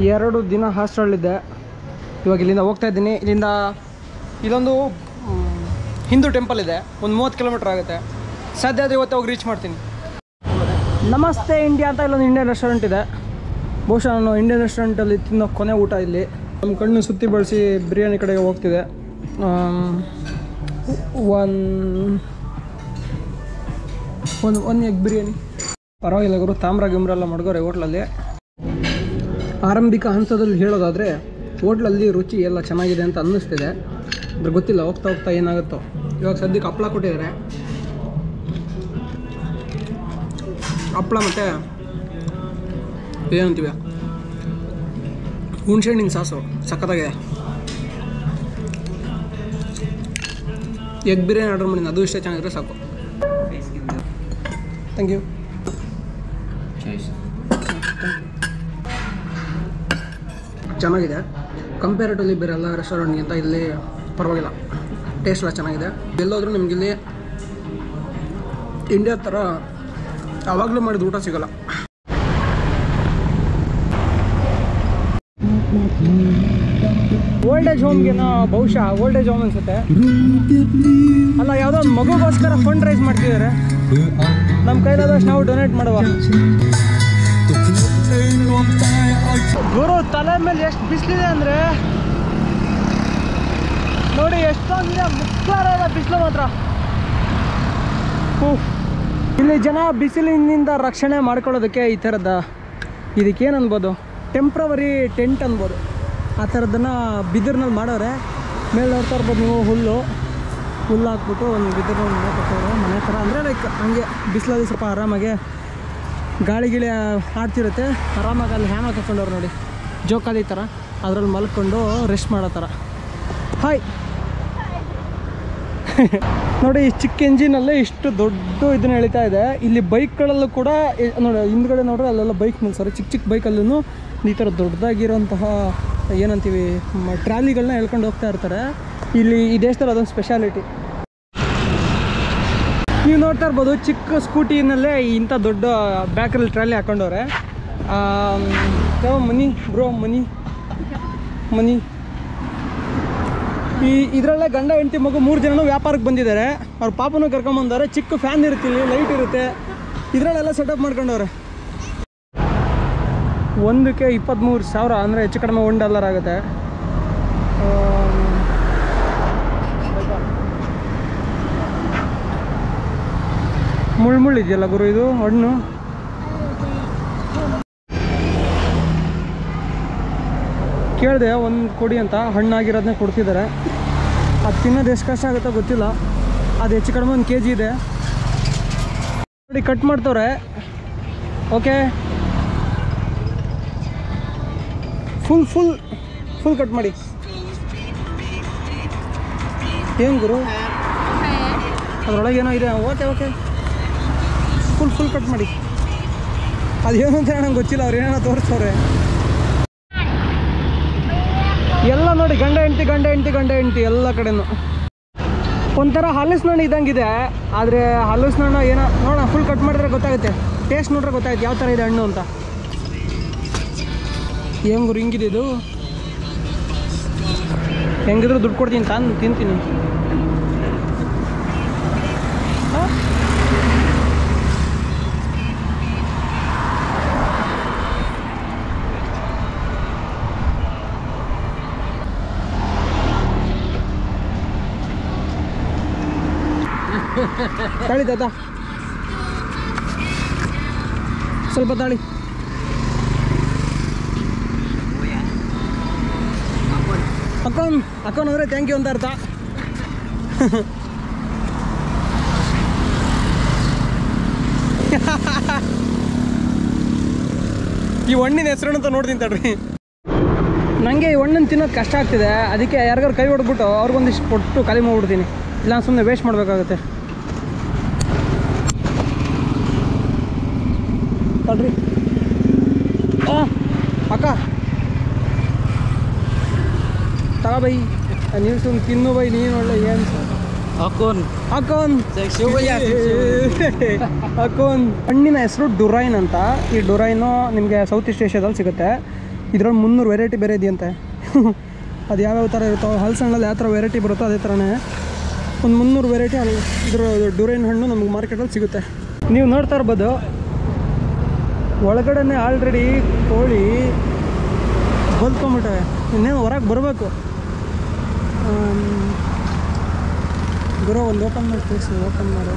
2 ದಿನ ಹಾಸ್ಟೆಲಲ್ಲಿದ್ದೆ. ಇವಾಗ ಇಲ್ಲಿಂದ ಹೋಗ್ತಾ ಇದ್ದೀನಿ. ಇಲ್ಲಿಂದ ಇದೊಂದು ಹಿಂದೂ ಟೆಂಪಲ್ ಇದೆ, ಒಂದು 30 ಕಿಲೋಮೀಟ್ರ್ ಆಗುತ್ತೆ. ಸಾಧ್ಯ ಆದರೆ ಇವತ್ತು ಹೋಗಿ ರೀಚ್ ಮಾಡ್ತೀನಿ. ನಮಸ್ತೆ ಇಂಡಿಯಾ ಅಂತ ಇಲ್ಲೊಂದು ಇಂಡಿಯನ್ ರೆಸ್ಟೋರೆಂಟ್ ಇದೆ. ಬಹುಶಃ ನಾನು ಇಂಡಿಯನ್ ರೆಸ್ಟೋರೆಂಟಲ್ಲಿ ತಿನ್ನೋ ಕೊನೆ ಊಟ ಇಲ್ಲಿ. ನಮ್ಮ ಕಣ್ಣು ಸುತ್ತಿ ಬಳಸಿ ಬಿರಿಯಾನಿ ಕಡೆಗೆ ಹೋಗ್ತಿದೆ. ಒಂದು ಎಗ್ ಬಿರಿಯಾನಿ ಪರವಾಗಿಲ್ಲ ಗುರು. ತಾಮ್ರ ಗಿಮ್ರೆಲ್ಲ ಮಡ್ಗೋರೆ ಹೋಟ್ಲಲ್ಲಿ. ಆರಂಭಿಕ ಹಂತದಲ್ಲಿ ಹೇಳೋದಾದರೆ ಹೋಟ್ಲಲ್ಲಿ ರುಚಿ ಎಲ್ಲ ಚೆನ್ನಾಗಿದೆ ಅಂತ ಅನ್ನಿಸ್ತಿದೆ. ಅದ್ರ ಗೊತ್ತಿಲ್ಲ, ಹೋಗ್ತಾ ಹೋಗ್ತಾ ಏನಾಗುತ್ತೋ. ಇವಾಗ ಸದ್ಯಕ್ಕೆ ಹಪ್ಪಳ ಕೊಟ್ಟಿದ್ದಾರೆ. ಹಪ್ಪಳ ಮತ್ತು ಏನಂತೀವಿ ಹುಣ್ಸೆಹಣ್ಣಿನ ಸಾಸು ಸಖತ್ತಾಗಿದೆ. ಎಗ್ ಬಿರಿಯಾನಿ ಆರ್ಡರ್ ಮಾಡಿದ್ದೀನಿ, ಅದು ಇಷ್ಟೇ ಚೆನ್ನಾಗಿದ್ರೆ ಸಾಕು. Thank you. ಚೆನ್ನಾಗಿದೆ. ಕಂಪೇರಿಟಿವ್ಲಿ ಬೇರೆ ಎಲ್ಲ ರೆಸ್ಟೋರೆಂಟ್ಗಿಂತ ಇಲ್ಲಿ ಪರವಾಗಿಲ್ಲ, ಟೇಸ್ಟ್ ಎಲ್ಲ ಚೆನ್ನಾಗಿದೆ. ಎಲ್ಲೋದ್ರೂ ನಿಮಗಿಲ್ಲಿ ಇಂಡಿಯಾ ಥರ ಆವಾಗಲೂ ಮಾಡಿದ ಊಟ ಸಿಗೋಲ್ಲ. ಓಲ್ಡ್ ಏಜ್ ಹೋಮ್ಗೆ ಬಹುಶಃ ಓಲ್ಡ್ ಏಜ್ ಹೋಮ್ ಅನ್ಸುತ್ತೆ. ಅಲ್ಲ, ಯಾವುದೋ ಒಂದು ಮಗುಗೋಸ್ಕರ ಫಂಡ್ ರೈಸ್ ಮಾಡ್ತಿದ್ದಾರೆ. ನಮ್ಮ ಕೈಲಾದಷ್ಟು ನಾವು ಡೊನೇಟ್ ಮಾಡುವ. ಗುರು ತಲೆ ಮೇಲೆ ಎಷ್ಟು ಬಿಸಿಲಿದೆ ಅಂದರೆ ನೋಡಿ, ಎಷ್ಟೊಂದಿದೆ ಮುಖ್ಯವಾದ ಬಿಸಿಲು ಮಾತ್ರ. ಇಲ್ಲಿ ಜನ ಬಿಸಿಲಿನಿಂದ ರಕ್ಷಣೆ ಮಾಡ್ಕೊಳ್ಳೋದಕ್ಕೆ ಈ ಥರದ ಇದಕ್ಕೇನು ಅನ್ಬೋದು, ಟೆಂಪ್ರವರಿ ಟೆಂಟ್ ಅನ್ಬೋದು. ಆ ಥರದನ್ನು ಬಿದಿರಿನಲ್ಲಿ ಮಾಡೋರೆ. ಮೇಲೆ ನೋಡ್ತಾ ಇರ್ಬೋದು ನೀವು, ಹುಲ್ಲು ಹಾಕ್ಬಿಟ್ಟು ಒಂದು ಬಿದಿರಿನಲ್ಲಿ ಮನೆ ಕಟ್ಟೋರೆ. ಮನೆ ಥರ ಅಂದರೆ ಲೈಕ್ ಹಂಗೆ ಬಿಸಿಲಲ್ಲಿ ಸ್ವಲ್ಪ ಆರಾಮಾಗೆ ಗಾಳಿ ಗಿಳಿ ಆಡ್ತಿರುತ್ತೆ. ಆರಾಮಾಗಿ ಅಲ್ಲಿ ಹ್ಯಾಮ್ ಹಾಕೊಂಡವ್ರು ನೋಡಿ, ಜೋಕಾಲಿ ಥರ, ಅದರಲ್ಲಿ ಮಲ್ಕೊಂಡು ರೆಸ್ಟ್ ಮಾಡೋ ಥರ. ಹಾಯ್ ನೋಡಿ, ಈ ಚಿಕ್ಕ ಎಂಜಿನಲ್ಲೇ ಇಷ್ಟು ದೊಡ್ಡ ಇದನ್ನ ಎಳಿತಾ ಇದೆ. ಇಲ್ಲಿ ಬೈಕ್ಗಳಲ್ಲೂ ಕೂಡ ನೋಡಿ, ಹಿಂದ್ಗಡೆ ನೋಡ್ರೆ ಅಲ್ಲೆಲ್ಲ ಬೈಕ್ ನಿಲ್ಸೋರು. ಚಿಕ್ಕ ಚಿಕ್ಕ ಬೈಕಲ್ಲೂ ಈ ಥರ ದೊಡ್ಡದಾಗಿರೋಂತಹ ಏನಂತೀವಿ ಟ್ರಾಲಿಗಳನ್ನ ಎಳ್ಕೊಂಡು ಹೋಗ್ತಾ ಇರ್ತಾರೆ. ಇಲ್ಲಿ ಈ ದೇಶದಲ್ಲಿ ಅದೊಂದು ಸ್ಪೆಷಾಲಿಟಿ. ನೀವು ನೋಡ್ತಾ ಇರ್ಬೋದು, ಚಿಕ್ಕ ಸ್ಕೂಟಿನಲ್ಲೇ ಇಂಥ ದೊಡ್ಡ ಬ್ಯಾಕಲ್ಲಿ ಟ್ರಾಲಿ ಹಾಕೊಂಡವ್ರೆ. ಯಾವ ಮನಿ ಬ್ರೋ, ಮನಿ ಇದರಲ್ಲೇ ಗಂಡ ಹೆಂಡತಿ ಮಗು 3 ಜನನೂ ವ್ಯಾಪಾರಕ್ಕೆ ಬಂದಿದ್ದಾರೆ. ಅವ್ರ ಪಾಪನೂ ಕರ್ಕೊಂಬಂದವ್ರೆ. ಚಿಕ್ಕ ಫ್ಯಾನ್ ಇರುತ್ತೆ ಇಲ್ಲಿ, ಲೈಟ್ ಇರುತ್ತೆ, ಇದರಲ್ಲೆಲ್ಲ ಸೆಟಪ್ ಮಾಡ್ಕೊಂಡವ್ರೆ. ಒಂದಕ್ಕೆ 23,000 ಅಂದರೆ ಹೆಚ್ಚು ಕಡಿಮೆ $1 ಆಗುತ್ತೆ. ಮುಳ್ಳು ಇದೆಯಲ್ಲ ಗುರು, ಇದು ಹಣ್ಣು. ಕೇಳಿದೆ ಒಂದು ಕೊಡಿ ಅಂತ, ಹಣ್ಣಾಗಿರೋದನ್ನೇ ಕೊಡ್ತಿದ್ದಾರೆ. ಅದು ತಿನ್ನೋದು ಎಷ್ಟು ಕಷ್ಟ ಆಗುತ್ತೋ ಗೊತ್ತಿಲ್ಲ. ಅದು ಹೆಚ್ಚು ಕಡಿಮೆ 1 kg ಇದೆ ನೋಡಿ. ಕಟ್ ಮಾಡ್ತವ್ರೆ. ಓಕೆ, ಫುಲ್ ಕಟ್ ಮಾಡಿ. ಏನು ಗುರು, ಅದರೊಳಗೆ ಏನೋ ಇದೆ. ಓಕೆ ಫುಲ್ ಕಟ್ ಮಾಡಿ. ಅದೇನು ಅಂತ ನಂಗೆ ಗೊತ್ತಿಲ್ಲ, ಅವ್ರು ಏನೇನೋ ತೋರಿಸ್ತವ್ರೆ. ಎಲ್ಲ ನೋಡಿ, ಗಂಡ ಹೆಂಡತಿ ಎಲ್ಲ ಕಡೆನೂ ಒಂಥರ ಹಲಸಿನಣ್ಣು ಇದ್ದಂಗಿದೆ. ಆದರೆ ಹಲಸಿನಣ್ಣು ಏನೋ ನೋಡೋಣ, ಫುಲ್ ಕಟ್ ಮಾಡಿದ್ರೆ ಗೊತ್ತಾಗುತ್ತೆ. ಟೇಸ್ಟ್ ನೋಡ್ರೆ ಗೊತ್ತಾಗುತ್ತೆ ಯಾವ ಥರ ಇದೆ ಹಣ್ಣು ಅಂತ. ಏನು ಗುರು ಹಿಂಗಿದೆ ಇದು? ಹೆಂಗಿದ್ರು ದುಡ್ಡು ಕೊಡ್ತೀನಿ, ತಿಂತೀನಿ. ತಾಳಿ ತಾತ, ಸ್ವಲ್ಪ ತಾಳಿ. ಅಕ್ಕನ್ ಅಂದರೆ ಥ್ಯಾಂಕ್ ಯು ಅಂತ ಅರ್ಥ. ಈ ಹಣ್ಣಿನ ಹೆಸರು ಅಂತ ನೋಡ್ತೀನಿ ತಡ್ರಿ. ನನಗೆ ಈ ಹಣ್ಣನ್ನು ತಿನ್ನೋದು ಕಷ್ಟ ಆಗ್ತಿದೆ. ಅದಕ್ಕೆ ಯಾರಿಗಾರು ಕೈ ಹೊಡೆದ್ಬಿಟ್ಟು ಅವ್ರಿಗೊಂದಿಷ್ಟು ಕೊಟ್ಟು ಖಾಲಿ ಮಾಡ್ಬಿಡ್ತೀನಿ. ಇಲ್ಲ ಸುಮ್ಮನೆ ವೇಸ್ಟ್ ಮಾಡಬೇಕಾಗುತ್ತೆ. ತಡ್ರಿ ಅಕ್ಕ, ತಗೋ ಬೈ, ನೀವು ಸುಮ್ಮನೆ ತಿನ್ನು ಬೈ. ನೀನು ಒಳ್ಳೆ ಏನು ಹಾಕೋನ್ ಹಣ್ಣಿನ ಹೆಸರು ಡುರೈನ್ ಅಂತ. ಈ ಡುರೈನು ನಿಮಗೆ ಸೌತ್ ಈಸ್ಟ್ ಏಷ್ಯಾದಲ್ಲಿ ಸಿಗುತ್ತೆ. ಇದ್ರಲ್ಲಿ 300 ವೆರೈಟಿ ಬೇರೆ ಇದೆಯಂತೆ. ಅದು ಯಾವ್ಯಾವ ಥರ ಇರುತ್ತೋ ಹಲಸಣ್ಣಲ್ಲಿ ಯಾವ ಥರ ವೆರೈಟಿ ಬರುತ್ತೋ ಅದೇ ಥರನೇ ಒಂದು 300 ವೆರೈಟಿ ಅಲ್ಲಿ ಇದ್ರ ಡುರೈನ್ ಹಣ್ಣು ನಮಗೆ ಮಾರ್ಕೆಟಲ್ಲಿ ಸಿಗುತ್ತೆ. ನೀವು ನೋಡ್ತಾ ಇರ್ಬೋದು ಒಳಗಡೆ ಆಲ್ರೆಡಿ ಕೋಳಿ ಬಲ್ತ್ಕೊಂಬಿಟ್ಟವೆ, ಇನ್ನೇನು ಹೊರಗೆ ಬರಬೇಕು. ಗುರು ಒಂದು ಓಪನ್ ಮಾಡಿ ತೋರಿಸಿ, ಓಪನ್ ಮಾಡು.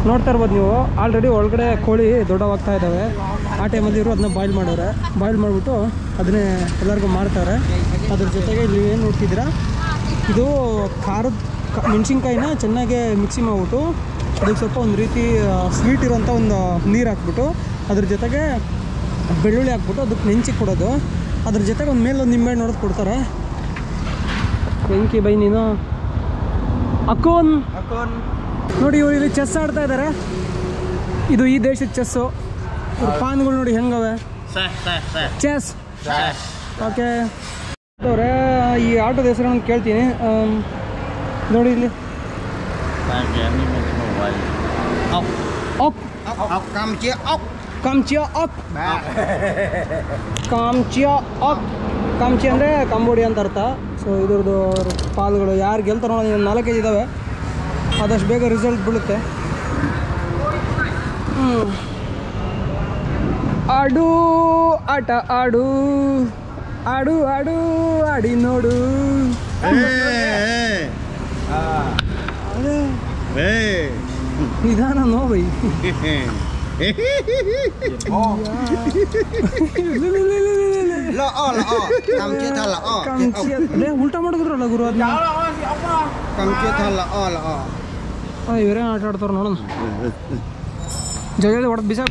ನೋಡ್ತಾ ಇರ್ಬೋದು ನೀವು ಆಲ್ರೆಡಿ ಒಳಗಡೆ ಕೋಳಿ ದೊಡ್ಡವಾಗ್ತಾ ಇದ್ದಾವೆ. ಆ ಟೈಮಲ್ಲಿ ಇವರು ಅದನ್ನ ಬಾಯ್ಲ್ ಮಾಡೋರೆ. ಬಾಯ್ಲ್ ಮಾಡಿಬಿಟ್ಟು ಅದನ್ನೇ ಎಲ್ಲರಿಗೂ ಮಾಡ್ತಾರೆ. ಅದ್ರ ಜೊತೆಗೆ ಇಲ್ಲಿ ಏನು ನೋಡ್ತಿದ್ದೀರಾ, ಇದು ಖಾರದ ಮೆಣಸಿನ್ಕಾಯಿನ ಚೆನ್ನಾಗಿ ಮಿಕ್ಸಿ ಮಾಡಿಬಿಟ್ಟು ಅದಕ್ಕೆ ಸ್ವಲ್ಪ ಒಂದು ರೀತಿ ಸ್ವೀಟ್ ಇರೋಂಥ ಒಂದು ನೀರು ಹಾಕ್ಬಿಟ್ಟು ಅದ್ರ ಜೊತೆಗೆ ಬೆಳ್ಳುಳ್ಳಿ ಹಾಕ್ಬಿಟ್ಟು ಅದಕ್ಕೆ ನೆಂಚಿಗೆ ಕೊಡೋದು. ಅದ್ರ ಜೊತೆಗೆ ಒಂದು ಮೇಲೆ ಒಂದು ನಿಂಬೆಹಣ್ಣು ನೋಡೋದು ಕೊಡ್ತಾರೆ. ಬೆಂಕಿ ಬೈ ನೀನು ಅಕೋನ್ ನೋಡಿ, ಇವರು ಇಲ್ಲಿ ಚೆಸ್ ಆಡ್ತಾ ಇದ್ದಾರೆ. ಇದು ಈ ದೇಶದ ಚೆಸ್ಸು. ಇವ್ರ ಪಾನ್ಗಳು ನೋಡಿ ಹೆಂಗವೆ, ಚೆಸ್. ಓಕೆ ಅವರೇ, ಈ ಆಟದ ಹೆಸರು ನಾನು ಕೇಳ್ತೀನಿ ನೋಡಿ. ಇಲ್ಲಿ ಕಾಮ್ಚಿ ಅಂದರೆ ಕಂಬೋಡಿ ಅಂತ ಅರ್ಥ. ಸೊ ಇದ್ರದ್ದು ಪಾಲ್ಗಳು ಯಾರು ಗೆಲ್ತಾರೋ ನೋಡಿ, 4 ಇದ್ದಾವೆ. ಆದಷ್ಟು ಬೇಗ ರಿಸಲ್ಟ್ ಬೀಳುತ್ತೆ. ಆಡು ಆಟ ಆಡು, ಆಡು ಆಡು ಆಡಿ ನೋಡು. ನಿಧಾನ ನೋವೈ. ಉಲ್ಟಾ ಮಾಡಿದ್ರಲ್ಲ ಗುರು, ಅದನ್ನ ಇವರೇ ಆಟ ಆಡ್ತಾರ ನೋಡೋಣ. ಜಗ ಹೊಡೆದು ಬಿಸಾಕ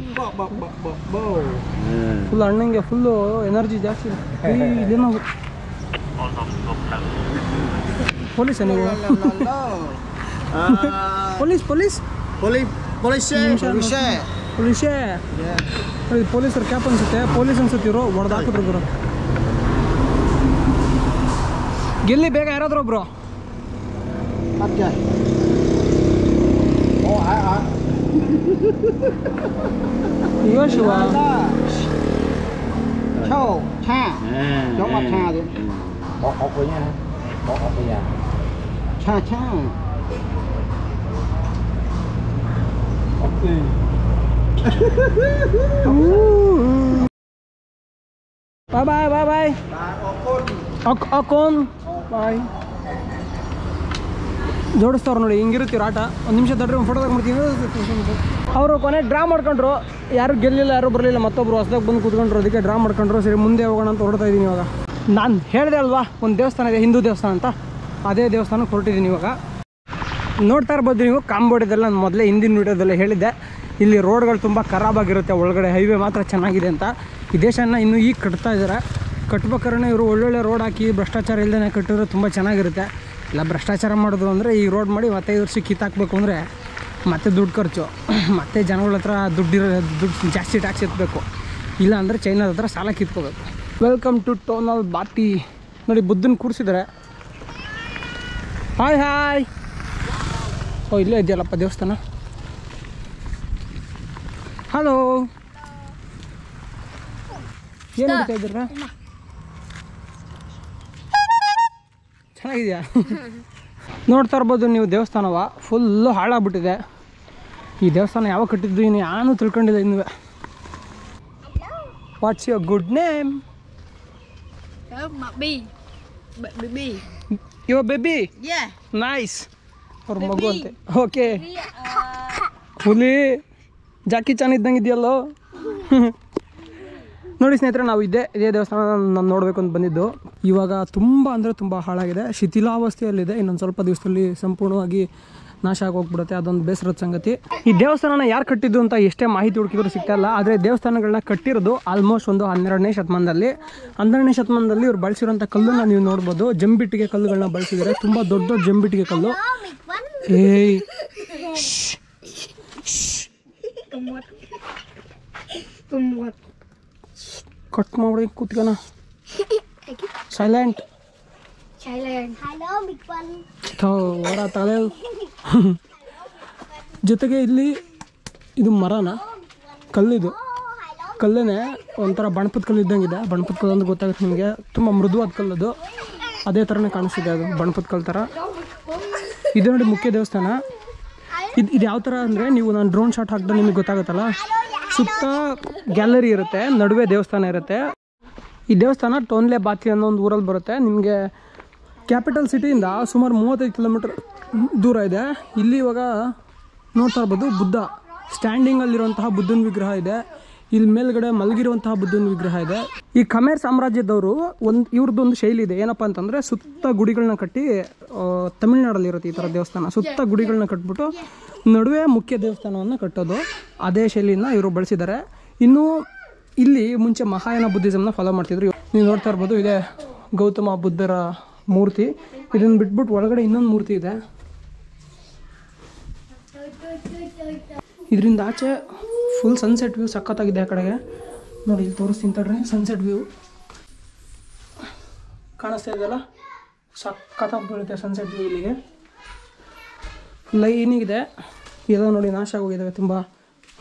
ಫುಲ್ ಅಣ್ಣಂಗೆ ಫುಲ್ಲು ಎನರ್ಜಿ ಜಾಸ್ತಿ. ಇದೇನೋ ಪೊಲೀಸ ನೀವು? ಪೊಲೀಸ್ ಪೊಲೀಸ್ ಪೊಲೀಸರು ಕ್ಯಾಪ್ ಅನ್ಸುತ್ತೆ, ಪೊಲೀಸ್ ಅನ್ಸುತ್ತೆ. ಇವರು ಹೊಡೆದು ಹಾಕಿದ್ರು ಗುರು. ಗೆಲ್ಲಿ ಬೇಗ ಯಾರಾದ್ರೂ ಒಬ್ರು. Yêu Shiva Chô, cha Giống mặt cha đi Bỏ ốc với nha Bỏ ốc với nha Cha cha Ốc đi Bye bye bye bye Okon Bye ಜೋಡಿಸ್ತವ್ರು ನೋಡಿ, ಹಿಂಗಿರುತ್ತೀರ ಆಟ. ಒಂದು ನಿಮಿಷ ತಡ್ರಿ, ಒಂದು ಫೋಟೋ ತಗೊಂಡ್ಬಿಡ್ತೀವಿ. ಅವರು ಕೊನೆ ಡ್ರಾ ಮಾಡ್ಕೊಂಡ್ರು, ಯಾರು ಗೆಲ್ಲಿಲ್ಲ ಯಾರು ಬರಲಿಲ್ಲ. ಮತ್ತೊಬ್ರು ಹೊಸದಾಗಿ ಬಂದು ಕೂತ್ಕೊಂಡ್ರು, ಅದಕ್ಕೆ ಡ್ರಾ ಮಾಡ್ಕೊಂಡ್ರು. ಸರಿ ಮುಂದೆ ಹೋಗೋಣ ಅಂತ ಹೊರಡ್ತಾ ಇದ್ದೀನಿ ಇವಾಗ. ನಾನು ಹೇಳಿದೆ ಅಲ್ವಾ ಒಂದು ದೇವಸ್ಥಾನ ಇದೆ, ಹಿಂದೂ ದೇವಸ್ಥಾನ ಅಂತ, ಅದೇ ದೇವಸ್ಥಾನಕ್ಕೆ ಹೊರಟಿದ್ದೀನಿ ಇವಾಗ. ನೋಡ್ತಾ ಇರ್ಬೋದು ನೀವು, ಕಾಂಬೋಡಿಯದೆಲ್ಲ ನಾನು ಮೊದಲೇ ಹಿಂದಿನ ವೀಡಿಯೋದಲ್ಲೇ ಹೇಳಿದ್ದೆ, ಇಲ್ಲಿ ರೋಡ್ಗಳು ತುಂಬ ಖರಾಬಾಗಿರುತ್ತೆ, ಒಳಗಡೆ ಹೈವೇ ಮಾತ್ರ ಚೆನ್ನಾಗಿದೆ ಅಂತ. ಈ ದೇಶನ ಇನ್ನೂ ಈಗ ಕಟ್ತಾ ಇದ್ದಾರೆ. ಕಟ್ಬೇಕಾದ್ರೆ ಇವರು ಒಳ್ಳೊಳ್ಳೆ ರೋಡ್ ಹಾಕಿ ಭ್ರಷ್ಟಾಚಾರ ಇಲ್ಲದೇ ಕಟ್ಟಿದ್ರೆ ತುಂಬ ಚೆನ್ನಾಗಿರುತ್ತೆ. ಇಲ್ಲ ಭ್ರಷ್ಟಾಚಾರ ಮಾಡಿದ್ರು ಅಂದರೆ ಈ ರೋಡ್ ಮಾಡಿ 5 ವರ್ಷಕ್ಕೆ ಕಿತ್ತಾಕಬೇಕು ಅಂದರೆ ಮತ್ತೆ ದುಡ್ಡು ಖರ್ಚು, ಮತ್ತೆ ಜನಗಳ ಹತ್ರ ದುಡ್ಡು ಜಾಸ್ತಿ ಟ್ಯಾಕ್ಸ್ ಎತ್ತಬೇಕು. ಇಲ್ಲ ಅಂದರೆ ಚೈನಾದ ಹತ್ರ ಸಾಲ ಕಿತ್ಕೋಬೇಕು. ವೆಲ್ಕಮ್ ಟು ಟೋನಲ್ ಬಾಟಿ. ನೋಡಿ ಬುದ್ಧನ ಕೂರಿಸಿದ್ದಾರೆ. Hi hi. ಓ ಇಲ್ಲೇ ಇದೆಯಲ್ಲಪ್ಪ ದೇವಸ್ಥಾನ. ಹಲೋ, ಏನು ಮಾಡ್ತಾ ಇದ್ದೀರ? ಚೆನ್ನಾಗಿದೆಯಾ? ನೋಡ್ತಾ ಇರ್ಬೋದು ನೀವು, ದೇವಸ್ಥಾನವ ಫುಲ್ಲು ಹಾಳಾಗ್ಬಿಟ್ಟಿದೆ. ಈ ದೇವಸ್ಥಾನ ಯಾವಾಗ ಕಟ್ಟಿದ್ದು ಇನ್ನು ಯಾನು ತಿಳ್ಕೊಂಡಿಲ್ಲ ಇನ್ನೂ. What's your good name? Your baby? Nice. ಅವ್ರ ಮಗು ಅಂತೆ. ಓಕೆ. ಹುಲಿ ಜಾಕಿ ಚಾನ್ ಇದ್ದಂಗೆ ಇದೆಯಲ್ಲೋ. ನೋಡಿ ಸ್ನೇಹಿತರೆ, ನಾವು ಇದೇ ದೇವಸ್ಥಾನ ನಾನು ನೋಡಬೇಕು ಅಂತ ಬಂದಿದ್ದು. ಇವಾಗ ತುಂಬ ಅಂದರೆ ತುಂಬ ಹಾಳಾಗಿದೆ, ಶಿಥಿಲಾವಸ್ಥೆಯಲ್ಲಿದೆ. ಇನ್ನೊಂದು ಸ್ವಲ್ಪ ದಿವಸದಲ್ಲಿ ಸಂಪೂರ್ಣವಾಗಿ ನಾಶ ಆಗೋಗ್ಬಿಡುತ್ತೆ. ಅದೊಂದು ಬೇಸರದ ಸಂಗತಿ. ಈ ದೇವಸ್ಥಾನನ ಯಾರು ಕಟ್ಟಿದ್ದು ಅಂತ ಎಷ್ಟೇ ಮಾಹಿತಿ ಹುಡುಕಿದ್ರು ಸಿಗ್ತಾ ಇಲ್ಲ. ಆದರೆ ದೇವಸ್ಥಾನಗಳನ್ನ ಕಟ್ಟಿರೋದು ಆಲ್ಮೋಸ್ಟ್ ಒಂದು 12ನೇ ಶತಮಾನದಲ್ಲಿ. 12ನೇ ಶತಮಾನದಲ್ಲಿ ಇವ್ರು ಬಳಸಿರೋಂಥ ಕಲ್ಲನ್ನು ನೀವು ನೋಡ್ಬೋದು. ಜಂಬಿಟ್ಟಿಗೆ ಕಲ್ಲುಗಳನ್ನ ಬಳಸಿದ್ದಾರೆ, ತುಂಬ ದೊಡ್ಡ ದೊಡ್ಡ ಜಂಬಿಟ್ಟಿಗೆ ಕಲ್ಲು. ಏಯ್ ಕಟ್ ಮಾಡಿ ಕೂತ್ಕನ. ಸೈಲೆಂಟ್. ಓಡ ತಲೆ. ಜೊತೆಗೆ ಇಲ್ಲಿ ಇದು ಮರನ ಕಲ್ಲಿದು ಕಲ್ಲೇ ಒಂಥರ ಬಣಪದ ಕಲ್ಲು ಇದ್ದಂಗಿದೆ. ಬಣಪದ ಕಲ್ಲು ಅಂತ ಗೊತ್ತಾಗುತ್ತೆ ನಿಮಗೆ, ತುಂಬ ಮೃದುವಾದ ಕಲ್ಲದು. ಅದೇ ಥರನೇ ಕಾಣಿಸ್ತಿದೆ ಅದು ಬಣಪದ ಕಲ್ಲು ಥರ. ಇದು ನೋಡಿ ಮುಖ್ಯ ದೇವಸ್ಥಾನ. ಇದು ಯಾವ ಥರ ಅಂದರೆ, ನೀವು ನಾನು ಡ್ರೋನ್ ಶಾಟ್ ಹಾಕಿದ್ರೆ ನಿಮಗೆ ಗೊತ್ತಾಗುತ್ತಲ್ಲ, ಸುತ್ತ ಗ್ಯಾಲರಿ ಇರುತ್ತೆ, ನಡುವೆ ದೇವಸ್ಥಾನ ಇರುತ್ತೆ. ಈ ದೇವಸ್ಥಾನ ಟೋನ್ಲೆ ಬಾತಿ ಅನ್ನೋ ಒಂದು ಊರಲ್ಲಿ ಬರುತ್ತೆ. ನಿಮಗೆ ಕ್ಯಾಪಿಟಲ್ ಸಿಟಿಯಿಂದ ಸುಮಾರು 35 ಕಿಲೋಮೀಟರ್ ದೂರ ಇದೆ. ಇಲ್ಲಿ ಇವಾಗ ನೋಡ್ತಾ ಇರ್ಬೋದು ಬುದ್ಧ ಸ್ಟ್ಯಾಂಡಿಂಗಲ್ಲಿರುವಂತಹ ಬುದ್ಧನ ವಿಗ್ರಹ ಇದೆ. ಇಲ್ಲಿ ಮೇಲ್ಗಡೆ ಮಲಗಿರುವಂತಹ ಬುದ್ಧನ ವಿಗ್ರಹ ಇದೆ. ಈ ಖಮೇರ್ ಸಾಮ್ರಾಜ್ಯದವರು ಇವ್ರದ್ದು ಒಂದು ಶೈಲಿ ಇದೆ. ಏನಪ್ಪ ಅಂತಂದರೆ, ಸುತ್ತ ಗುಡಿಗಳನ್ನ ಕಟ್ಟಿ, ತಮಿಳ್ನಾಡಲ್ಲಿ ಇರುತ್ತೆ ಈ ಥರ ದೇವಸ್ಥಾನ, ಸುತ್ತ ಗುಡಿಗಳನ್ನ ಕಟ್ಬಿಟ್ಟು ನಡುವೆ ಮುಖ್ಯ ದೇವಸ್ಥಾನವನ್ನು ಕಟ್ಟೋದು. ಅದೇ ಶೈಲಿನ ಇವರು ಬಳಸಿದ್ದಾರೆ. ಇನ್ನು ಇಲ್ಲಿ ಮುಂಚೆ ಮಹಾಯಾನ ಬುದ್ಧಿಸಮ್ನ ಫಾಲೋ ಮಾಡ್ತಿದ್ರು. ನೀವು ನೋಡ್ತಾ ಇರ್ಬೋದು, ಇದೇ ಗೌತಮ ಬುದ್ಧರ ಮೂರ್ತಿ. ಇದನ್ನು ಬಿಟ್ಬಿಟ್ಟು ಒಳಗಡೆ ಇನ್ನೊಂದು ಮೂರ್ತಿ ಇದೆ. ಇದರಿಂದ ಆಚೆ ಫುಲ್ ಸನ್ಸೆಟ್ ವ್ಯೂ ಸಖತ್ತಾಗಿದೆ. ಆ ಕಡೆಗೆ ನೋಡಿ, ಇಲ್ಲಿ ತೋರಿಸ್ತೀನಿ ತಡ್ರಿ. ಸನ್ಸೆಟ್ ವ್ಯೂ ಕಾಣಿಸ್ತಾ ಇದೆಯಲ್ಲ, ಸಖತ್ತಾಗಿ ಬೀಳುತ್ತೆ ಸನ್ಸೆಟ್ ವ್ಯೂ. ಇಲ್ಲಿಗೆ ಲೈನಿಗಿದೆ. ಎಲ್ಲ ನೋಡಿ ನಾಶ ಆಗೋಗಿದ್ದಾವೆ, ತುಂಬ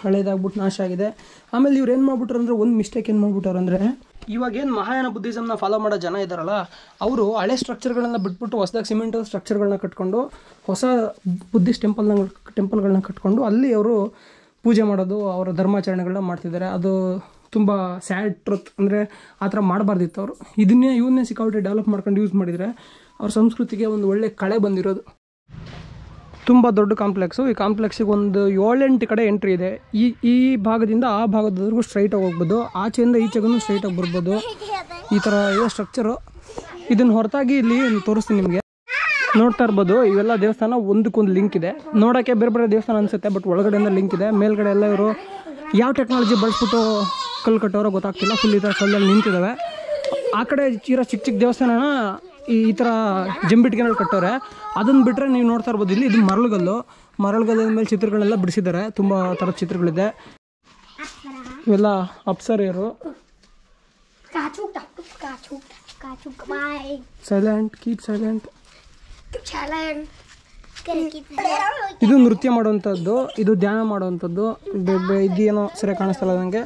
ಹಳೇದಾಗ್ಬಿಟ್ಟು ನಾಶ ಆಗಿದೆ. ಆಮೇಲೆ ಇವ್ರು ಏನು ಮಾಡ್ಬಿಟ್ರು ಅಂದರೆ, ಒಂದು ಮಿಸ್ಟೇಕ್ ಏನು ಮಾಡ್ಬಿಟ್ಟಾರೆ ಅಂದರೆ, ಇವಾಗೇನು ಮಹಾಯಾನ ಬುದ್ಧಿಸಮ್ನ ಫಾಲೋ ಮಾಡೋ ಜನ ಇದ್ದಾರಲ್ಲ, ಅವರು ಹಳೆ ಸ್ಟ್ರಕ್ಚರ್ಗಳನ್ನ ಬಿಟ್ಬಿಟ್ಟು ಹೊಸದಾಗಿ ಸಿಮೆಂಟ್ ಸ್ಟ್ರಕ್ಚರ್ಗಳನ್ನ ಕಟ್ಕೊಂಡು, ಹೊಸ ಬುದ್ಧಿಸ್ಟ್ ಟೆಂಪಲ್ಗಳನ್ನ ಕಟ್ಕೊಂಡು ಅಲ್ಲಿ ಅವರು ಪೂಜೆ ಮಾಡೋದು, ಅವರ ಧರ್ಮಾಚರಣೆಗಳನ್ನ ಮಾಡ್ತಿದ್ದಾರೆ. ಅದು ತುಂಬ ಸ್ಯಾಡ್ ಟ್ರುತ್. ಅಂದರೆ ಆ ಥರ ಮಾಡಬಾರ್ದಿತ್ತು ಅವರು. ಇವನ್ನೇ ಸಿಕ್ಕಾಪಟ್ಟೆ ಡೆವಲಪ್ ಮಾಡ್ಕೊಂಡು ಯೂಸ್ ಮಾಡಿದರೆ ಅವ್ರ ಸಂಸ್ಕೃತಿಗೆ ಒಂದು ಒಳ್ಳೆ ಕಳೆ ಬಂದಿರೋದು. ತುಂಬ ದೊಡ್ಡ ಕಾಂಪ್ಲೆಕ್ಸು. ಈ ಕಾಂಪ್ಲೆಕ್ಸಿಗೆ ಒಂದು 7-8 ಕಡೆ ಎಂಟ್ರಿ ಇದೆ. ಈ ಭಾಗದಿಂದ ಆ ಭಾಗದವರೆಗೂ ಸ್ಟ್ರೈಟಾಗಿ ಹೋಗ್ಬೋದು, ಆಚೆಯಿಂದ ಈಚೆಗೂ ಸ್ಟ್ರೈಟಾಗಿ ಬರ್ಬೋದು. ಈ ಥರ ಇದೆ ಸ್ಟ್ರಕ್ಚರು. ಇದನ್ನು ಹೊರತಾಗಿ ಇಲ್ಲಿ ತೋರಿಸ್ತೀನಿ ನಿಮಗೆ. ನೋಡ್ತಾ ಇರ್ಬೋದು, ಇವೆಲ್ಲ ದೇವಸ್ಥಾನ ಒಂದಕ್ಕೊಂದು ಲಿಂಕ್ ಇದೆ. ನೋಡೋಕ್ಕೆ ಬೇರೆ ಬೇರೆ ದೇವಸ್ಥಾನ ಅನಿಸುತ್ತೆ, ಬಟ್ ಒಳಗಡೆಯಿಂದ ಲಿಂಕ್ ಇದೆ. ಮೇಲ್ಗಡೆ ಎಲ್ಲ ಇವರು ಯಾವ ಟೆಕ್ನಾಲಜಿ ಬಳಸ್ಬಿಟ್ಟು ಕಲ್ಲು ಕಟ್ಟೋರೋ ಗೊತ್ತಾಗ್ತಿಲ್ಲ. ಫುಲ್ ಈ ಥರ ಕಲ್ಲಲ್ಲಿ ನಿಂತಿದ್ದಾವೆ. ಆ ಕಡೆ ಚಿಕ್ಕ ಚಿಕ್ಕ ದೇವಸ್ಥಾನನ ಈ ಥರ ಜಂಬಿಟ್ಗೆನಲ್ಲಿ ಕಟ್ಟೋರೆ. ಅದನ್ನು ಬಿಟ್ಟರೆ ನೀವು ನೋಡ್ತಾ ಇರ್ಬೋದು, ಇದು ಮರಳುಗಲ್ಲಿನ ಮೇಲೆ ಚಿತ್ರಗಳೆಲ್ಲ ಬಿಡಿಸಿದ್ದಾರೆ. ತುಂಬ ಥರದ ಚಿತ್ರಗಳಿದೆ. ಇವೆಲ್ಲ ಅಪ್ಸರೆಯರು. Silent, keep silent. ಇದು ನೃತ್ಯ ಮಾಡುವಂಥದ್ದು, ಇದು ಧ್ಯಾನ ಮಾಡುವಂಥದ್ದು. ಇದೇನೋ ಸರಿ ಕಾಣಿಸ್ತಲ್ಲ ನನಗೆ.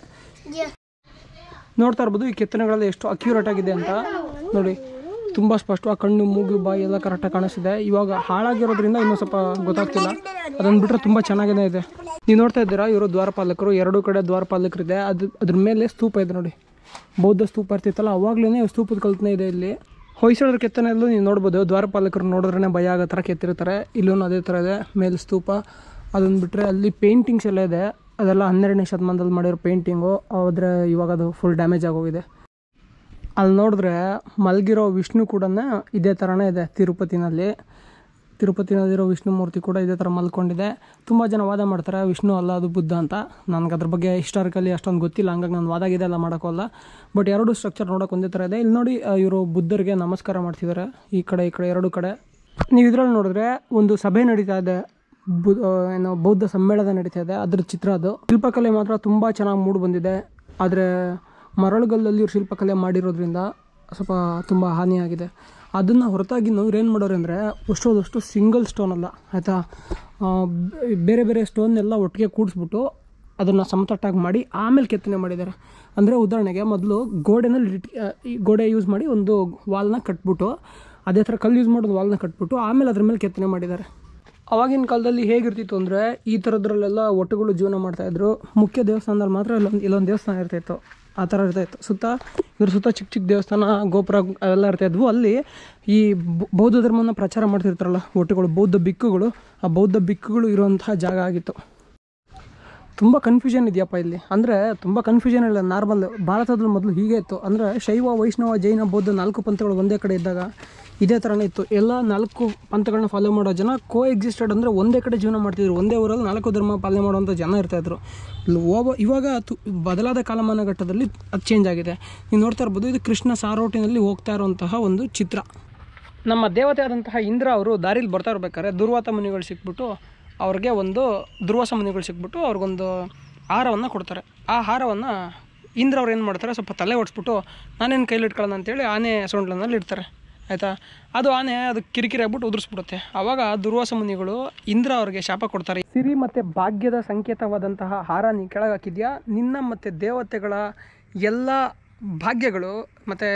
ನೋಡ್ತಾ ಇರ್ಬೋದು ಈ ಕೆತ್ತನೆಗಳೆಲ್ಲ ಎಷ್ಟು ಅಕ್ಯುರೇಟ್ ಆಗಿದೆ ಅಂತ ನೋಡಿ. ತುಂಬ ಸ್ಪಷ್ಟವಾಗಿ ಕಣ್ಣು, ಮೂಗು, ಬಾಯಿ ಎಲ್ಲ ಕರೆಕ್ಟಾಗಿ ಕಾಣಿಸ್ತಿದೆ. ಇವಾಗ ಹಾಳಾಗಿರೋದ್ರಿಂದ ಇನ್ನೂ ಸ್ವಲ್ಪ ಗೊತ್ತಾಗ್ತಿಲ್ಲ. ಅದನ್ನು ಬಿಟ್ಟರೆ ತುಂಬ ಚೆನ್ನಾಗೇ ಇದೆ. ನೀವು ನೋಡ್ತಾ ಇದ್ದೀರಾ, ಇವರು ದ್ವಾರಪಾಲಕರು. ಎರಡೂ ಕಡೆ ದ್ವಾರಪಾಲಕರಿದೆ. ಅದ್ರ ಮೇಲೆ ಸ್ತೂಪ ಇದೆ ನೋಡಿ. ಬೌದ್ಧ ಸ್ತೂಪ ಇರ್ತಿತ್ತಲ್ಲ, ಅವಾಗಲೇ ಸ್ತೂಪದ ಕಲ್ಪನೆ ಇದೆ ಇಲ್ಲಿ. ಹೊಯ್ಸಳರ ಕೆತ್ತನೆಯಲ್ಲೂ ನೀವು ನೋಡ್ಬೋದು, ದ್ವಾರಪಾಲಕರು ನೋಡಿದ್ರೇ ಭಯ ಆಗೋ ಥರ ಕೆತ್ತಿರ್ತಾರೆ. ಇಲ್ಲೂ ಅದೇ ಥರ ಇದೆ ಮೇಲೆ ಸ್ತೂಪ. ಅದನ್ನು ಬಿಟ್ಟರೆ ಅಲ್ಲಿ ಪೇಂಟಿಂಗ್ಸ್ ಎಲ್ಲ ಇದೆ. ಅದೆಲ್ಲ 12ನೇ ಶತಮಾನದಲ್ಲಿ ಮಾಡಿರೋ ಪೇಂಟಿಂಗು. ಆದರೆ ಇವಾಗ ಅದು ಫುಲ್ ಡ್ಯಾಮೇಜ್ ಆಗೋಗಿದೆ. ಅಲ್ಲಿ ನೋಡಿದ್ರೆ ಮಲಗಿರೋ ವಿಷ್ಣು ಕೂಡ ಇದೇ ಥರನೇ ಇದೆ. ತಿರುಪತಿನಲ್ಲಿರೋ ವಿಷ್ಣು ಮೂರ್ತಿ ಕೂಡ ಇದೇ ಥರ ಮಲ್ಕೊಂಡಿದೆ. ತುಂಬ ಜನ ವಾದ ಮಾಡ್ತಾರೆ ವಿಷ್ಣು ಅಲ್ಲ ಅದು ಬುದ್ಧ ಅಂತ. ನನಗೆ ಅದ್ರ ಬಗ್ಗೆ ಹಿಸ್ಟಾರಿಕಲಿ ಅಷ್ಟೊಂದು ಗೊತ್ತಿಲ್ಲ, ಹಂಗಾಗಿ ನಾನು ವಾದಾಗಿದೆ ಎಲ್ಲ ಮಾಡೋಕ್ಕಲ್ಲ. ಬಟ್ ಎರಡೂ ಸ್ಟ್ರಕ್ಚರ್ ನೋಡೋಕೆ ಒಂದೇ ಥರ ಇದೆ. ಇಲ್ಲಿ ನೋಡಿ, ಇವರು ಬುದ್ಧರಿಗೆ ನಮಸ್ಕಾರ ಮಾಡ್ತಿದ್ದಾರೆ. ಈ ಕಡೆ ಎರಡೂ ಕಡೆ. ನೀವು ಇದರಲ್ಲಿ ನೋಡಿದ್ರೆ ಒಂದು ಸಭೆ ನಡೀತಾ ಇದೆ, ಬೌದ್ಧ ಸಮ್ಮೇಳನ ನಡೀತಾ ಇದೆ. ಅದ್ರ ಚಿತ್ರ ಅದು. ಶಿಲ್ಪಕಲೆ ಮಾತ್ರ ತುಂಬ ಚೆನ್ನಾಗಿ ಮೂಡಿ ಬಂದಿದೆ. ಆದರೆ ಮರಳುಗಲ್ಲಲ್ಲಿ ಇವ್ರು ಶಿಲ್ಪಕಲೆ ಮಾಡಿರೋದ್ರಿಂದ ಸ್ವಲ್ಪ ತುಂಬ ಹಾನಿಯಾಗಿದೆ. ಅದನ್ನು ಹೊರತಾಗಿ ನಾವು ಏನು ಮಾಡೋರು ಅಂದರೆ, ಅಷ್ಟು ಸಿಂಗಲ್ ಸ್ಟೋನ್ ಅಲ್ಲ ಆಯಿತಾ, ಬೇರೆ ಬೇರೆ ಸ್ಟೋನ್ನೆಲ್ಲ ಒಟ್ಟಿಗೆ ಕೂಡಿಸ್ಬಿಟ್ಟು ಅದನ್ನು ಸಮತಟ್ಟಾಗಿ ಮಾಡಿ ಆಮೇಲೆ ಕೆತ್ತನೆ ಮಾಡಿದ್ದಾರೆ. ಅಂದರೆ ಉದಾಹರಣೆಗೆ ಮೊದಲು ಗೋಡೆ ಯೂಸ್ ಮಾಡಿ ಒಂದು ವಾಲ್ನ ಕಟ್ಬಿಟ್ಟು, ಅದೇ ಥರ ಕಲ್ಲು ಯೂಸ್ ಮಾಡೋದು ವಾಲ್ನ ಕಟ್ಬಿಟ್ಟು ಆಮೇಲೆ ಅದ್ರ ಮೇಲೆ ಕೆತ್ತನೆ ಮಾಡಿದ್ದಾರೆ. ಆವಾಗಿನ ಕಾಲದಲ್ಲಿ ಹೇಗಿರ್ತಿತ್ತು ಅಂದರೆ, ಈ ಥರದ್ರಲ್ಲೆಲ್ಲ ಒಟ್ಟುಗಳು ಜೀವನ ಮಾಡ್ತಾಯಿದ್ರು. ಮುಖ್ಯ ದೇವಸ್ಥಾನದಲ್ಲಿ ಮಾತ್ರ ಇಲ್ಲೊಂದು ದೇವಸ್ಥಾನ ಇರ್ತಾಯಿತ್ತು. ಆ ಥರ ಇರ್ತಾಯಿತ್ತು. ಇದ್ರ ಸುತ್ತ ಚಿಕ್ಕ ದೇವಸ್ಥಾನ, ಗೋಪುರ ಅವೆಲ್ಲ ಇರ್ತಾಯಿದ್ವು. ಅಲ್ಲಿ ಈ ಬೌದ್ಧ ಧರ್ಮವನ್ನು ಪ್ರಚಾರ ಮಾಡ್ತಿರ್ತಾರಲ್ಲ ಒಟ್ಟುಗಳು, ಬೌದ್ಧ ಬಿಕ್ಕುಗಳು, ಆ ಬೌದ್ಧ ಬಿಕ್ಕುಗಳು ಇರುವಂತಹ ಜಾಗ ಆಗಿತ್ತು. ತುಂಬ ಕನ್ಫ್ಯೂಷನ್ ಇದೆಯಪ್ಪ ಇಲ್ಲಿ. ಅಂದರೆ ತುಂಬ ಕನ್ಫ್ಯೂಷನ್ ಇಲ್ಲ, ನಾರ್ಮಲ್. ಭಾರತದಲ್ಲಿ ಮೊದಲು ಹೀಗೆ ಇತ್ತು. ಅಂದರೆ ಶೈವ, ವೈಷ್ಣವ, ಜೈನ, ಬೌದ್ಧ 4 ಪಂಥಗಳು ಒಂದೇ ಕಡೆ ಇದ್ದಾಗ ಇದೇ ಥರನೇ ಇತ್ತು. ಎಲ್ಲ 4 ಪಂಥಗಳನ್ನ ಫಾಲೋ ಮಾಡೋ ಜನ ಎಕ್ಸಿಸ್ಟೆಡ್. ಅಂದರೆ ಒಂದೇ ಕಡೆ ಜೀವನ ಮಾಡ್ತಿದ್ರು. ಒಂದೇ ಊರಲ್ಲಿ 4 ಧರ್ಮ ಪಾಲನೆ ಮಾಡುವಂಥ ಜನ ಇರ್ತಾಯಿದ್ರು. ಇವಾಗ ಬದಲಾದ ಕಾಲಮಾನಘಟ್ಟದಲ್ಲಿ ಅದು ಚೇಂಜ್ ಆಗಿದೆ. ನೀವು ನೋಡ್ತಾ ಇರ್ಬೋದು, ಇದು ಕೃಷ್ಣ ಸಾರೋಟಿನಲ್ಲಿ ಹೋಗ್ತಾ ಇರುವಂತಹ ಒಂದು ಚಿತ್ರ. ನಮ್ಮ ದೇವತೆ ಆದಂತಹ ಇಂದ್ರ ಅವರು ದಾರಿಲಿ ಬರ್ತಾ ಇರ್ಬೇಕಾದ್ರೆ ದುರ್ವಾಸ ಮುನಿಗಳು ಸಿಕ್ಬಿಟ್ಟು ಅವ್ರಿಗೊಂದು ಹಾರವನ್ನು ಕೊಡ್ತಾರೆ. ಆ ಹಾರವನ್ನು ಇಂದ್ರ ಅವ್ರು ಏನು ಮಾಡ್ತಾರೆ, ಸ್ವಲ್ಪ ತಲೆ ಓಡಿಸ್ಬಿಟ್ಟು ನಾನೇನು ಕೈಲಿಟ್ಕೊಳ್ಳೋಣ ಅಂತೇಳಿ ಆನೆ ಸೊಂಡ್ಲನಲ್ಲಿ ಇಡ್ತಾರೆ. ಆಯಿತಾ. ಅದು ಆನೆ ಅದು ಕಿರಿಕಿರಿ ಆಗ್ಬಿಟ್ಟು ಉದುರಿಸ್ಬಿಡುತ್ತೆ. ಆವಾಗ ದುರ್ವಾಸ ಮುನಿಗಳು ಇಂದ್ರ ಅವ್ರಿಗೆ ಶಾಪ ಕೊಡ್ತಾರೆ, ಸಿರಿ ಮತ್ತು ಭಾಗ್ಯದ ಸಂಕೇತವಾದಂತಹ ಹಾರ ನೀ ಕೆಳಗೆ ಹಾಕಿದ್ಯಾ, ನಿನ್ನ ಮತ್ತು ದೇವತೆಗಳ ಎಲ್ಲ ಭಾಗ್ಯಗಳು ಮತ್ತು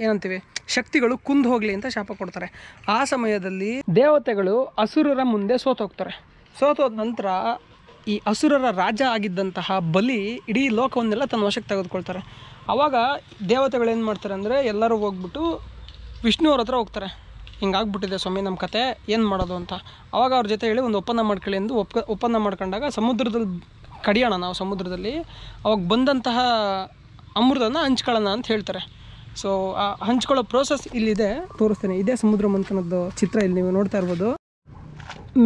ಏನಂತೀವಿ ಶಕ್ತಿಗಳು ಕುಂದು ಹೋಗಲಿ ಅಂತ ಶಾಪ ಕೊಡ್ತಾರೆ. ಆ ಸಮಯದಲ್ಲಿ ದೇವತೆಗಳು ಅಸುರರ ಮುಂದೆ ಸೋತೋಗ್ತಾರೆ. ಸೋತೋದ ನಂತರ ಈ ಅಸುರರ ರಾಜ ಆಗಿದ್ದಂತಹ ಬಲಿ ಇಡೀ ಲೋಕವನ್ನೆಲ್ಲ ತನ್ನ ವಶಕ್ಕೆ ತೆಗೆದುಕೊಳ್ತಾರೆ. ಆವಾಗ ದೇವತೆಗಳು ಏನು ಮಾಡ್ತಾರೆ ಅಂದರೆ ಎಲ್ಲರೂ ಹೋಗ್ಬಿಟ್ಟು ವಿಷ್ಣುವ್ರ ಹತ್ರ ಹೋಗ್ತಾರೆ, ಹಿಂಗಾಗ್ಬಿಟ್ಟಿದೆ ಸ್ವಾಮಿ ನಮ್ಮ ಕತೆ, ಏನು ಮಾಡೋದು ಅಂತ. ಆವಾಗ ಅವ್ರ ಜೊತೆ ಹೇಳಿ ಒಂದು ಒಪ್ಪಂದ ಮಾಡ್ಕೊಳ್ಳಿ ಎಂದು ಒಪ್ಪಂದ ಮಾಡ್ಕೊಂಡಾಗ ಸಮುದ್ರದಲ್ಲಿ ಕಡಿಯೋಣ ನಾವು, ಸಮುದ್ರದಲ್ಲಿ ಅವಾಗ ಬಂದಂತಹ ಅಮೃತನ ಹಂಚ್ಕೊಳ್ಳೋಣ ಅಂತ ಹೇಳ್ತಾರೆ. ಸೊ ಆ ಹಂಚ್ಕೊಳ್ಳೋ ಪ್ರೋಸೆಸ್ ಇಲ್ಲಿದೆ, ತೋರಿಸ್ತೇನೆ. ಇದೇ ಸಮುದ್ರ ಮಂಥನದ ಚಿತ್ರ ಇಲ್ಲಿ ನೀವು ನೋಡ್ತಾ ಇರ್ಬೋದು.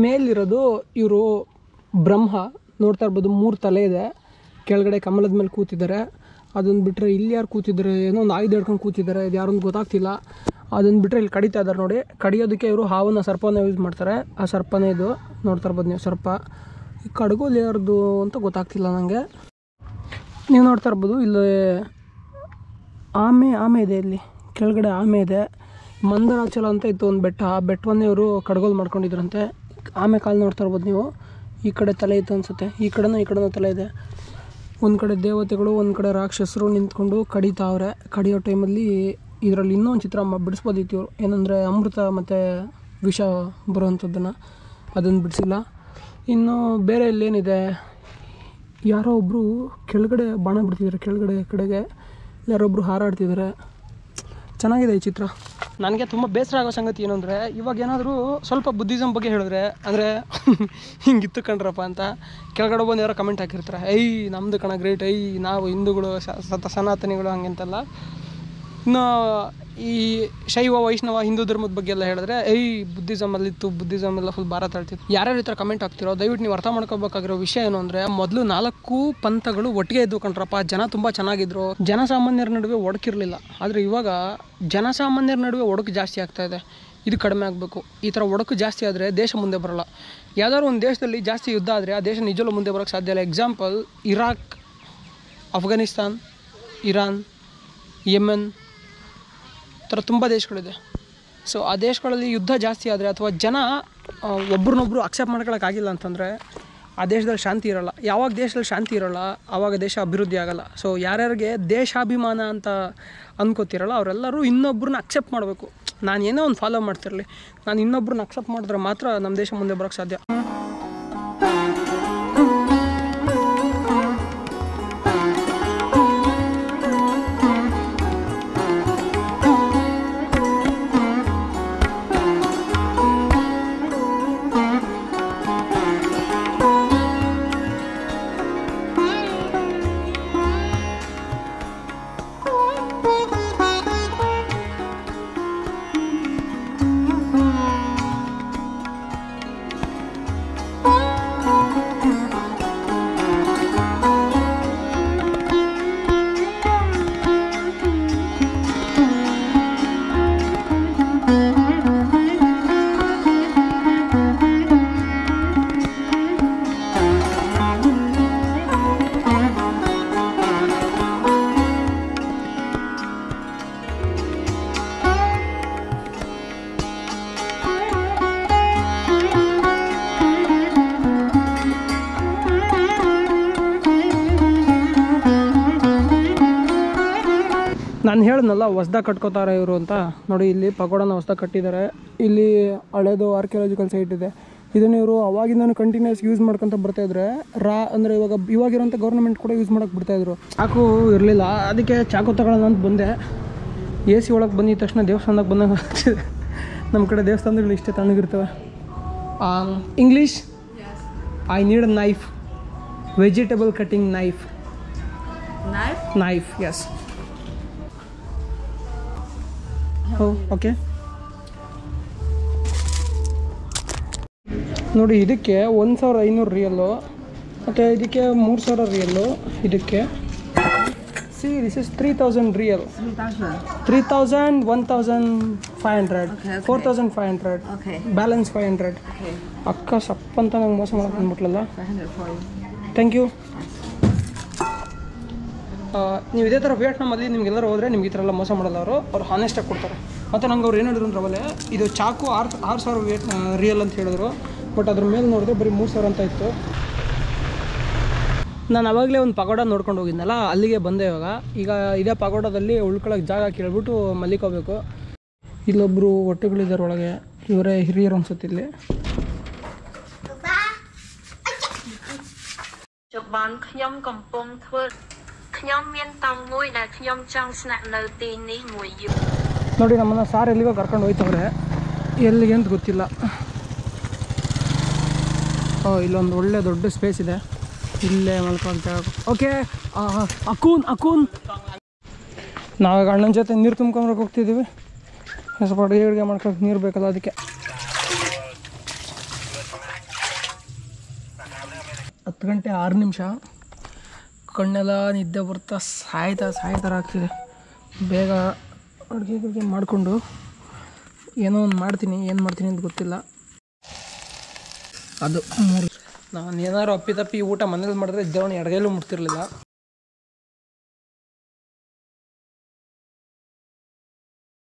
ಮೇಲಿರೋದು ಇವರು ಬ್ರಹ್ಮ ನೋಡ್ತಾ ಇರ್ಬೋದು, 3 ತಲೆ ಇದೆ, ಕೆಳಗಡೆ ಕಮಲದ ಮೇಲೆ ಕೂತಿದ್ದಾರೆ. ಅದನ್ನು ಬಿಟ್ಟರೆ ಇಲ್ಲಿ ಯಾರು ಕೂತಿದ್ದಾರೆ, ಏನೋ ಒಂದು ಆಯುಧ ಹಿಡ್ಕೊಂಡು ಕೂತಿದ್ದಾರೆ, ಇದು ಯಾರೊಂದು ಗೊತ್ತಾಗ್ತಿಲ್ಲ. ಅದನ್ನು ಬಿಟ್ಟರೆ ಇಲ್ಲಿ ಕಡಿತಾ ಇದ್ದಾರೆ ನೋಡಿ. ಕಡಿಯೋದಕ್ಕೆ ಇವರು ಹಾವನ್ನ ಸರ್ಪನ ಯೂಸ್ ಮಾಡ್ತಾರೆ. ಆ ಸರ್ಪನೇ ಇದು ನೋಡ್ತಾ ಇರ್ಬೋದು ನೀವು, ಸರ್ಪ. ಈ ಕಡಗೋಲಿ ಯಾರ್ದು ಅಂತ ಗೊತ್ತಾಗ್ತಿಲ್ಲ ನನಗೆ. ನೀವು ನೋಡ್ತಾ ಇರ್ಬೋದು ಇಲ್ಲಿ ಆಮೆ ಇದೆ, ಇಲ್ಲಿ ಕೆಳಗಡೆ ಆಮೆ ಇದೆ. ಮಂದರಾಚಲ ಅಂತ ಇತ್ತು ಒಂದು ಬೆಟ್ಟ, ಆ ಬೆಟ್ಟವನ್ನೇ ಇವರು ಕಡ್ಗೋಲು ಮಾಡ್ಕೊಂಡಿದ್ರಂತೆ. ಆಮೆ ಕಾಲು ನೋಡ್ತಾ ಇರ್ಬೋದು ನೀವು, ಈ ಕಡೆ ತಲೆ ಇತ್ತು ಅನಿಸುತ್ತೆ, ಈ ಕಡೆನೂ ತಲೆ ಇದೆ. ಒಂದು ಕಡೆ ದೇವತೆಗಳು, ಒಂದು ಕಡೆ ರಾಕ್ಷಸರು ನಿಂತ್ಕೊಂಡು ಕಡಿತಾವ್ರೆ. ಕಡಿಯೋ ಟೈಮಲ್ಲಿ ಇದರಲ್ಲಿ ಇನ್ನೂ ಒಂದು ಚಿತ್ರ ಬಿಡಿಸ್ಬೋದಿತ್ತು ಇವರು, ಏನಂದರೆ ಅಮೃತ ಮತ್ತು ವಿಷ ಬರುವಂಥದ್ದನ್ನು, ಅದನ್ನು ಬಿಡಿಸಿಲ್ಲ. ಇನ್ನು ಬೇರೆ ಇಲ್ಲೇನಿದೆ, ಯಾರೋ ಒಬ್ಬರು ಕೆಳಗಡೆ ಬಾಣ ಬಿಡ್ತಿದ್ದಾರೆ, ಕೆಳಗಡೆ ಕಡೆಗೆ ಯಾರೊಬ್ಬರು ಹಾರಾಡ್ತಿದ್ದಾರೆ. ಚೆನ್ನಾಗಿದೆ ಈ ಚಿತ್ರ. ನನಗೆ ತುಂಬ ಬೇಸರ ಆಗೋ ಸಂಗತಿ ಏನು ಅಂದರೆ, ಇವಾಗ ಏನಾದರೂ ಸ್ವಲ್ಪ ಬುದ್ಧಿಸಮ್ ಬಗ್ಗೆ ಹೇಳಿದ್ರೆ, ಅಂದರೆ ಹಿಂಗಿತ್ತು ಕಣ್ರಪ್ಪ ಅಂತ ಕೆಳಗಡೆ ಬಂದು ಯಾರೋ ಕಮೆಂಟ್ ಹಾಕಿರ್ತಾರೆ, ನಮ್ಮದು ಕಣ ಗ್ರೇಟ್, ನಾವು ಹಿಂದೂಗಳು ಸನಾತನಿಗಳು ಹಂಗೆಂತಲ್ಲ. ಇನ್ನು ಈ ಶೈವ ವೈಷ್ಣವ ಹಿಂದೂ ಧರ್ಮದ ಬಗ್ಗೆ ಎಲ್ಲ ಹೇಳಿದ್ರೆ ಬುದ್ಧಿಸಮಲ್ಲಿತ್ತು, ಬುದ್ಧಿಸಮ್ ಎಲ್ಲ ಫುಲ್ ಭಾರತ ಹೇಳ್ತಿತ್ತು. ಯಾರ್ಯಾರ ಈ ಥರ ಕಮೆಂಟ್ ಆಗ್ತಿರೋ ದಯವಿಟ್ಟು ನೀವು ಅರ್ಥ ಮಾಡ್ಕೋಬೇಕಾಗಿರೋ ವಿಷಯ ಏನು ಅಂದರೆ, ಮೊದಲು 4 ಪಂಥಗಳು ಒಟ್ಟಿಗೆ ಇದ್ವು ಕಣ್ರಪ್ಪ, ಜನ ತುಂಬ ಚೆನ್ನಾಗಿದ್ರು, ಜನಸಾಮಾನ್ಯರ ನಡುವೆ ಒಡಕಿರಲಿಲ್ಲ. ಆದರೆ ಇವಾಗ ಜನಸಾಮಾನ್ಯರ ನಡುವೆ ಒಡಕು ಜಾಸ್ತಿ ಆಗ್ತಾ ಇದೆ. ಇದು ಕಡಿಮೆ ಆಗಬೇಕು. ಈ ಥರ ಒಡಕು ಜಾಸ್ತಿ ಆದರೆ ದೇಶ ಮುಂದೆ ಬರೋಲ್ಲ. ಯಾವ್ದಾದ್ರು ಒಂದು ದೇಶದಲ್ಲಿ ಜಾಸ್ತಿ ಯುದ್ಧ ಆದರೆ ಆ ದೇಶ ನಿಜವೂ ಮುಂದೆ ಬರೋಕ್ಕೆ ಸಾಧ್ಯ ಇಲ್ಲ. Example Iraq, Afghanistan, Iran, Yemen ಥರ ತುಂಬ ದೇಶಗಳಿದೆ. ಸೊ ಆ ದೇಶಗಳಲ್ಲಿ ಯುದ್ಧ ಜಾಸ್ತಿ ಆದರೆ ಅಥವಾ ಜನ ಒಬ್ರನ್ನೊಬ್ರು ಅಕ್ಸೆಪ್ಟ್ ಮಾಡ್ಕೊಳ್ಳೋಕ್ಕಾಗಿಲ್ಲ ಅಂತಂದರೆ ಆ ದೇಶದಲ್ಲಿ ಶಾಂತಿ ಇರೋಲ್ಲ. ಯಾವಾಗ ದೇಶದಲ್ಲಿ ಶಾಂತಿ ಇರೋಲ್ಲ ಆವಾಗ ದೇಶ ಅಭಿವೃದ್ಧಿ ಆಗೋಲ್ಲ. ಸೊ ಯಾರ್ಯಾರಿಗೆ ದೇಶಾಭಿಮಾನ ಅಂತ ಅಂದ್ಕೋತಿರಲ್ಲ ಅವರೆಲ್ಲರೂ ಇನ್ನೊಬ್ರನ್ನ ಅಕ್ಸೆಪ್ಟ್ ಮಾಡಬೇಕು. ನಾನು ಏನೋ ಒಂದು ಫಾಲೋ ಮಾಡ್ತಿರಲಿ, ನಾನು ಇನ್ನೊಬ್ರನ್ನ ಅಕ್ಸೆಪ್ಟ್ ಮಾಡಿದ್ರೆ ಮಾತ್ರ ನಮ್ಮ ದೇಶ ಮುಂದೆ ಬರೋಕ್ಕೆ ಸಾಧ್ಯ. ನಾನು ಹೇಳಿದ್ನಲ್ಲ ಹೊಸ್ದಾಗಿ ಕಟ್ಕೋತಾರೆ ಇವರು ಅಂತ. ನೋಡಿ ಇಲ್ಲಿ ಪಗೋಡನ ಹೊಸ್ದಾಗಿ ಕಟ್ಟಿದ್ದಾರೆ. ಇಲ್ಲಿ ಹಳೇದು ಆರ್ಕಿಯಾಲಜಿಕಲ್ ಸೈಟ್ ಇದೆ. ಇದನ್ನು ಇವರು ಅವಾಗಿಂದನೂ ಕಂಟಿನ್ಯೂಸ್ ಯೂಸ್ ಮಾಡ್ಕೊತ ಬರ್ತಾಯಿದ್ರೆ ಅಂದರೆ ಇವಾಗಿರೋಂಥ ಗೌರ್ಮೆಂಟ್ ಕೂಡ ಯೂಸ್ ಮಾಡೋಕ್ಕೆ ಬಿಡ್ತಾಯಿದ್ರು. ಚಾಕು ಇರಲಿಲ್ಲ, ಅದಕ್ಕೆ ಚಾಕು ತಗೊಳ್ಳೋಣ ಅಂತ ಬಂದೆ. AC ಒಳಗೆ ಬಂದಿದ ತಕ್ಷಣ ದೇವಸ್ಥಾನಕ್ಕೆ ಬಂದಂಗೆ ಆಗ್ತಿದೆ. ನಮ್ಮ ಕಡೆ ದೇವಸ್ಥಾನಗಳು ಇಷ್ಟೇ ತಣ್ಣಗಿರ್ತವೆ. English, I need a knife, vegetable cutting knife. Knife yes. Okay ನೋಡಿ, ಇದಕ್ಕೆ 1500 ರಿಯಲ್ಲು, ಮತ್ತು ಇದಕ್ಕೆ 3000 ರಿಯಲ್ಲು. ಇದಕ್ಕೆ ದಿಸ್ ಇಸ್ 3000 ರಿಯಲ್. 3000, 1500, 4500, ಬ್ಯಾಲೆನ್ಸ್ 500. ಅಕ್ಕ ಸಪ್ಪಂತ ನಂಗೆ ಮೋಸ ಮಾಡಕ್ಕೆ ಬಂದ್ಬಿಟ್ಲಲ್ಲ. Thank you. ನೀವು ಇದೇ ಥರ ವಿಯೆಟ್ನಾಮಲ್ಲಿ ನಿಮ್ಗೆಲ್ಲರೂ ಹೋದರೆ ನಿಮ್ಗೆ ಈ ಥರ ಎಲ್ಲ ಮೋಸ ಮಾಡಲ್ಲ. ಅವರು ಹಾನೆಸ್ಟಾಗಿ ಕೊಡ್ತಾರೆ. ಮತ್ತು ನಂಗೆ ಅವ್ರು ಏನು ಹೇಳಿದ್ರು ಅಂದ್ರೆ ಅವಲೇ ಇದು ಚಾಕು 6,000 ರಿಯಲ್ ಅಂತ ಹೇಳಿದ್ರು. ಬಟ್ ಅದ್ರ ಮೇಲೆ ನೋಡಿದ್ರೆ ಬರೀ 3,000 ಅಂತ ಇತ್ತು. ನಾನು ಅವಾಗಲೇ ಒಂದು ಪಗೋಡ ನೋಡ್ಕೊಂಡು ಹೋಗಿದ್ನಲ್ಲ, ಅಲ್ಲಿಗೆ ಬಂದೆ ಇವಾಗ. ಈಗ ಇದೇ ಪಗೋಡದಲ್ಲಿ ಉಳ್ಕೊಳ್ಳೋಕೆ ಜಾಗ ಕೇಳ್ಬಿಟ್ಟು ಮಲ್ಲಿಕೋಬೇಕು. ಇಲ್ಲೊಬ್ಬರು ಹೊಟ್ಟೆಗಳಿದ್ದಾರೆ ಒಳಗೆ, ಇವರೇ ಹಿರಿಯರು ಅನ್ಸುತ್ತೆ ಇಲ್ಲಿ. ನೋಡಿ ನಮ್ಮನ್ನು ಸಾರ್ ಎಲ್ಲಿಗೋ ಕರ್ಕೊಂಡು ಹೋಯ್ತವ್ರೆ, ಎಲ್ಲಿಗೆ ಅಂತ ಗೊತ್ತಿಲ್ಲ. ಇಲ್ಲೊಂದು ಒಳ್ಳೆ ದೊಡ್ಡ ಸ್ಪೇಸ್ ಇದೆ, ಇಲ್ಲೇ ಮಲ್ಕೊಂತ. ಓಕೆ ಅಕೂನ್ ನಾವಾಗ ಅಣ್ಣನ ಜೊತೆ ನೀರು ತುಂಬ್ಕೊಂಬರಕ್ಕೆ ಹೋಗ್ತಿದ್ದೀವಿ. ಸ್ವಲ್ಪ ಅಡುಗೆ ಮಾಡ್ಕೊಳಕ್ಕೆ ನೀರು ಬೇಕಲ್ಲ, ಅದಕ್ಕೆ. 10:06 ಕಣ್ಣೆಲ್ಲ ನಿದ್ದೆ ಬರ್ತಾ ಸಾಯ್ತರ ಆಗ್ತಿದೆ. ಬೇಗ ಅಡುಗೆ ಮಾಡಿಕೊಂಡು ಏನೋ ಒಂದು ಮಾಡ್ತೀನಿ, ಏನು ಮಾಡ್ತೀನಿ ಅಂತ ಗೊತ್ತಿಲ್ಲ. ಅದು ನಾನು ಏನಾದ್ರು ಅಪ್ಪಿತಪ್ಪಿ ಊಟ ಮನೇಲಿ ಮಾಡಿದ್ರೆ ದೇವಣ್ಣ ಎಡಗೈಲೂ ಮುಟ್ತಿರ್ಲಿಲ್ಲ.